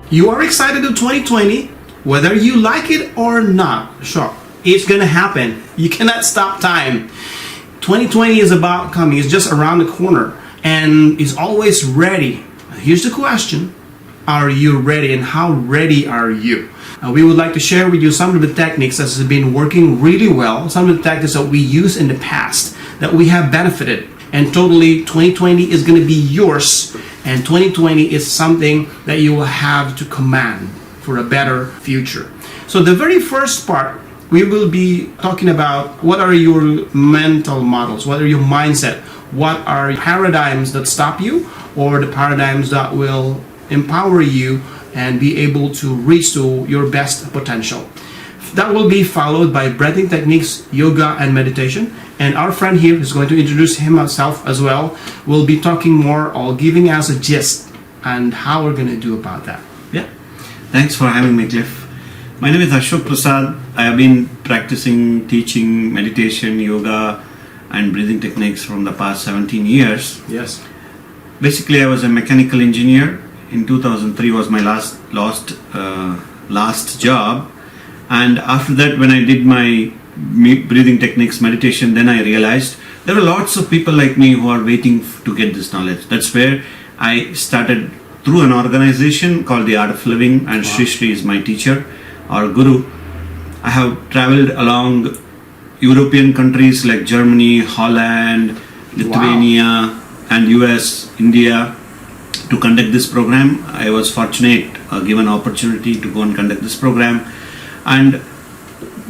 You are excited of 2020, whether you like it or not. Sure, it's gonna happen. You cannot stop time. 2020 is about coming. It's just around the corner, and it's always ready. Here's the question: are you ready, and how ready are you? We would like to share with you some of the techniques that have been working really well, some of the tactics that we used in the past that we have benefited. And totally, 2020 is going to be yours, and 2020 is something that you will have to command for a better future. So the very first part, we will be talking about what are your mental models, what are your mindset, what are paradigms that stop you, or the paradigms that will empower you and be able to reach to your best potential. That will be followed by breathing techniques, yoga, and meditation. And our friend here is going to introduce himself as well. We'll be talking more or giving us a gist and how we're going to do about that. Yeah. Thanks for having me, Cliff. My name is Ashok Prasad. I have been practicing, teaching meditation, yoga, and breathing techniques from the past 17 years. Yes. Basically, I was a mechanical engineer. In 2003 was my last job. And after that, when I did my breathing techniques, meditation, then I realized there are lots of people like me who are waiting to get this knowledge. That's where I started through an organization called The Art of Living, and Sri Sri is my teacher or guru. I have traveled along European countries like Germany, Holland, Lithuania, and US, India to conduct this program. I was fortunate, given opportunity to go and conduct this program. And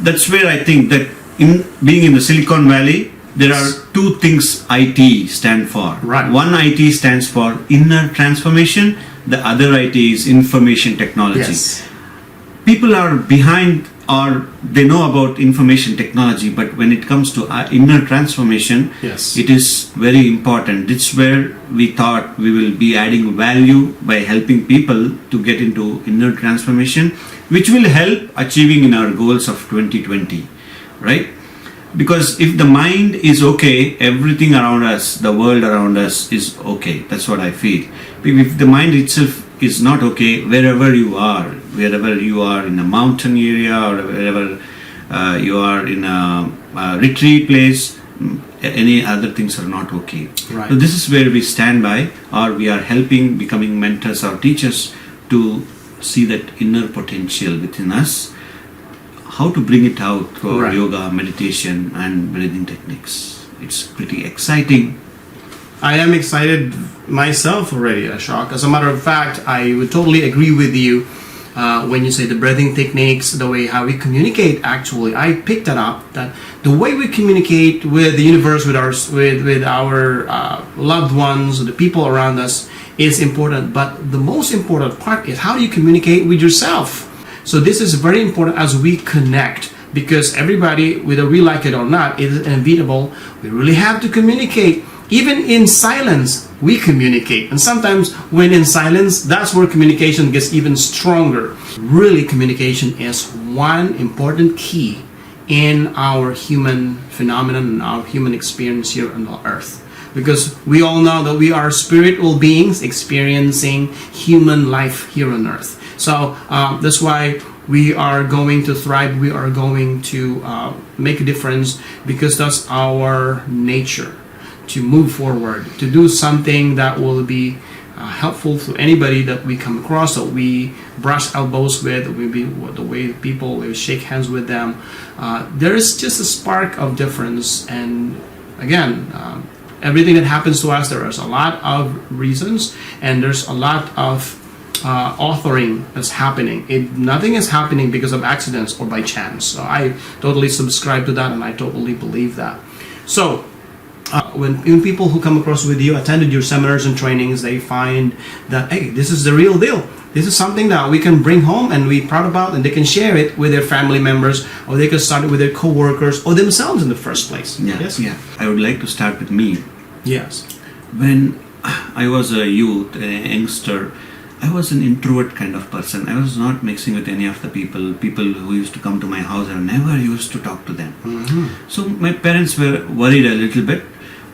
that's where I think that in being in the Silicon Valley, there are two things IT stand for. Right. One, IT stands for inner transformation. The other IT is information technology. Yes. People are behind, or they know about information technology, but when it comes to inner transformation, yes, it is very important. It's where we thought we will be adding value by helping people to get into inner transformation, which will help achieving in our goals of 2020, right? Because if the mind is okay, everything around us, the world around us is okay. That's what I feel. If the mind itself is not okay, wherever you are in a mountain area or wherever you are in a retreat place, any other things are not okay. Right. So this is where we stand by, or we are helping, becoming mentors or teachers to see that inner potential within us, how to bring it out through Right. yoga, meditation, and breathing techniques. It's pretty exciting. I am excited myself already, Ashok. As a matter of fact, I would totally agree with you when you say the breathing techniques, the way how we communicate. Actually, I picked that up. That the way we communicate with the universe, with our loved ones, the people around us, is important. But the most important part is how do you communicate with yourself. So this is very important as we connect, because everybody, whether we like it or not, it is inevitable. We really have to communicate. Even in silence, we communicate. And sometimes when in silence, that's where communication gets even stronger. Really, communication is one important key in our human phenomenon and our human experience here on the earth. Because we all know that we are spiritual beings experiencing human life here on earth. So that's why we are going to thrive, we are going to make a difference, because that's our nature. To move forward, to do something that will be helpful to anybody that we come across, that we brush elbows with, the way people, we shake hands with them. There is just a spark of difference. And again, everything that happens to us, there is a lot of reasons, and there's a lot of authoring that's happening. Nothing is happening because of accidents or by chance. So I totally subscribe to that, and I totally believe that. So when people who come across with you, attended your seminars and trainings, they find that, hey, this is the real deal. This is something that we can bring home and be proud about, and they can share it with their family members, or they can start it with their co-workers or themselves in the first place. Yeah, Yes? yeah. I would like to start with me. Yes. When I was a youth, a youngster, I was an introvert kind of person. I was not mixing with any of the people who used to come to my house. I never used to talk to them. Mm-hmm. So my parents were worried a little bit.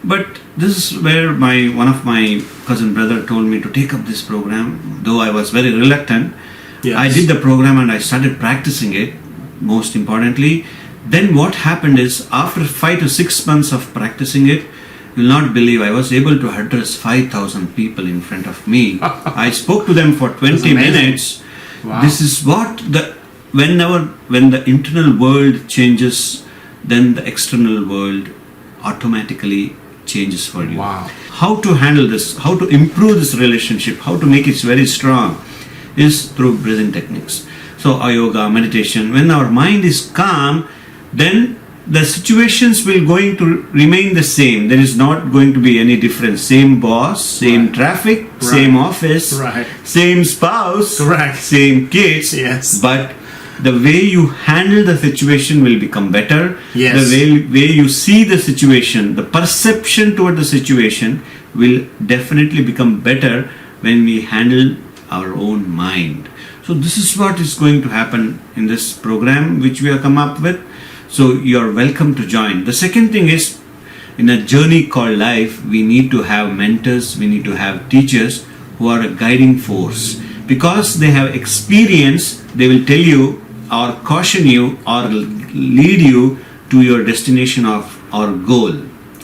But this is where one of my cousin brother told me to take up this program. Though I was very reluctant, Yes. I did the program and I started practicing it, most importantly. Then what happened is, after 5 to 6 months of practicing it, you'll not believe I was able to address 5,000 people in front of me. I spoke to them for 20 minutes. Wow. This is what when the internal world changes, then the external world automatically changes for you. Wow. How to handle this, how to improve this relationship, how to make it very strong is through breathing techniques. So yoga, meditation, when our mind is calm, then the situations will going to remain the same. There is not going to be any difference. Same boss, same Right. traffic, Right. same office, Right. same spouse, Correct. same kids. Yes. But the way you handle the situation will become better. Yes. The way you see the situation, the perception toward the situation will definitely become better when we handle our own mind. So this is what is going to happen in this program which we have come up with. So you are welcome to join. The second thing is, in a journey called life, we need to have mentors, we need to have teachers who are a guiding force. Because they have experience, they will tell you or caution you or lead you to your destination of or goal.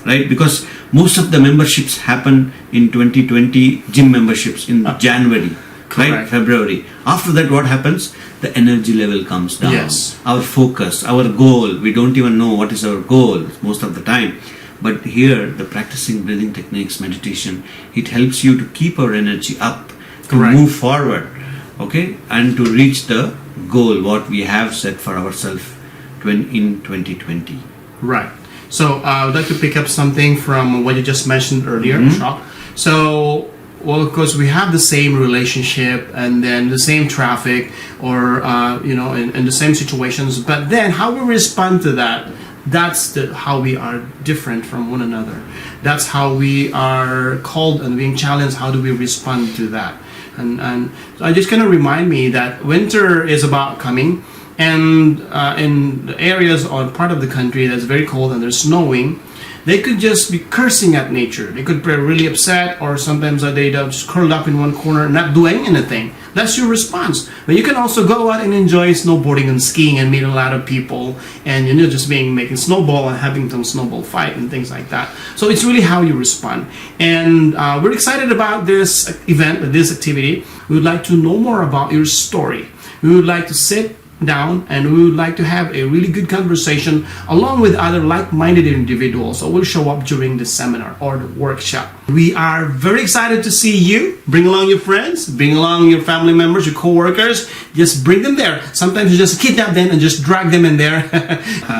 Right? Because most of the memberships happen in 2020, gym memberships in January. Right? Correct. February. After that, what happens? The energy level comes down. Yes. Our focus, our goal, we don't even know what is our goal most of the time. But here, the practicing breathing techniques, meditation, it helps you to keep our energy up, to Correct. move forward, okay, and to reach the goal what we have set for ourselves in 2020. Right. So I would like to pick up something from what you just mentioned earlier, Mm-hmm. Ashok. So, well, of course, we have the same relationship and then the same traffic or, in the same situations. But then how we respond to that, that's how we are different from one another. That's how we are called and being challenged. How do we respond to that? And so I just kind of remind me that winter is about coming. And in the areas or part of the country that's very cold and there's snowing, they could just be cursing at nature. They could be really upset, or sometimes they just curled up in one corner, not doing anything. That's your response. But you can also go out and enjoy snowboarding and skiing and meet a lot of people, and just making snowball and having some snowball fight and things like that. So it's really how you respond. And we're excited about this event, this activity. We would like to know more about your story. We would like to sit down and we would like to have a really good conversation along with other like-minded individuals who will show up during the seminar or the workshop. We are very excited to see you. Bring along your friends, bring along your family members, your co-workers. Just bring them there. Sometimes you just kidnap them and just drag them in there.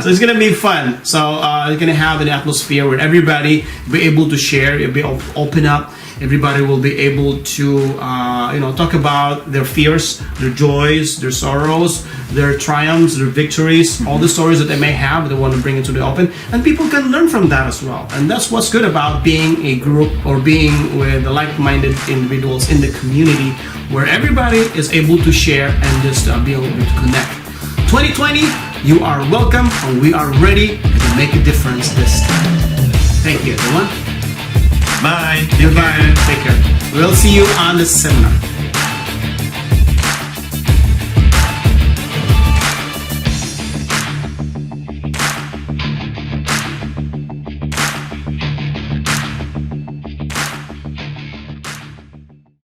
So it's gonna be fun. So you're gonna have an atmosphere where everybody will be able to share, you'll be open up. Everybody will be able to, talk about their fears, their joys, their sorrows, their triumphs, their victories, all the stories that they may have, they want to bring into the open. And people can learn from that as well. And that's what's good about being a group or being with the like-minded individuals in the community where everybody is able to share and just be able to connect. 2020, you are welcome and we are ready to make a difference this time. Thank you, everyone. Bye. Goodbye. Take care. We'll see you on the seminar.